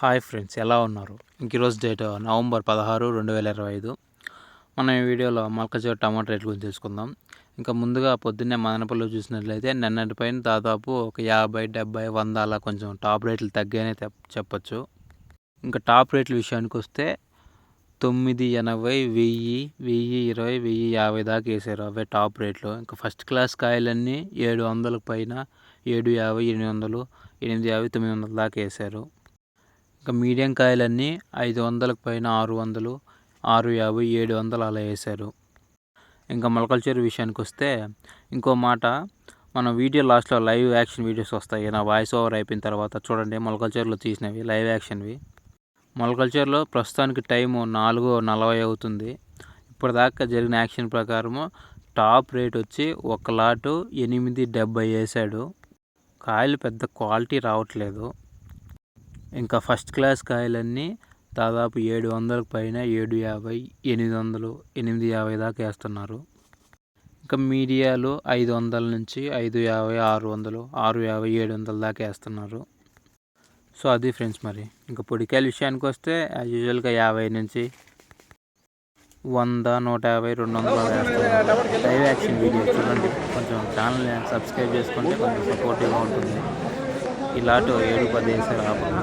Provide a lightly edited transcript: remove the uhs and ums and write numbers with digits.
Hi friends, ఎలా ఉన్నారు? ఈరోజు డేట్ నవంబర్ 16, 2025. మనం ఈ వీడియోలో మొలకచీర టమాటా రేట్ల గురించి తెలుసుకుందాం. ఇంకా ముందుగా పొద్దున్నే మదనపల్లిలో చూసినట్లయితే నిన్నటి పైన దాదాపు ఒక 50, 70, 100 అలా కొంచెం టాప్ రేట్లు తగ్గాయనే చెప్పచ్చు. ఇంకా టాప్ రేట్ల విషయానికి వస్తే 980, 1000, 1020, 1050 దాకా వేసారు. అవే టాప్ రేట్లు. ఇంకా ఫస్ట్ క్లాస్ కాయలన్నీ 700 పైన 750, 800, 850, 900 దాకా వేసారు. ఇంకా మీడియం కాయలన్నీ 500 పైన 600, 650, 700 అలా వేశారు. ఇంకా మొలకల చెరువు విషయానికి వస్తే ఇంకో మాట, మన వీడియో లాస్ట్లో లైవ్ యాక్షన్ వీడియోస్ వస్తాయి. నా వాయిస్ ఓవర్ అయిపోయిన తర్వాత చూడండి, మొలకల చెరువులో తీసినవి లైవ్ యాక్షన్వి. మొలకల చెరువులో ప్రస్తుతానికి టైము 4:40 అవుతుంది. ఇప్పటిదాకా జరిగిన యాక్షన్ ప్రకారము టాప్ రేట్ వచ్చి ఒక లాటు 870 వేసాడు. కాయలు పెద్ద క్వాలిటీ రావట్లేదు. ఇంకా ఫస్ట్ క్లాస్ కాయలన్నీ దాదాపు 700 పైన 750, 800, 850 దాకా వేస్తున్నారు. ఇంకా మీడియాలు 500 నుంచి 550, 600, 650, 700 దాకా వేస్తున్నారు. సో అది ఫ్రెండ్స్. మరి ఇంకా పొడికాయల విషయానికి వస్తే యాజ్ యూజువల్గా 50 నుంచి 100, 150, 200 వేస్తున్నారు. లైవ్ యాక్షన్ వీడియో చూడండి. కొంచెం ఛానల్ని సబ్స్క్రైబ్ చేసుకుంటే కొంచెం సపోర్టివ్గా ఉంటుంది. ఇలాంటి 7-10 వేసారు ఆపండి.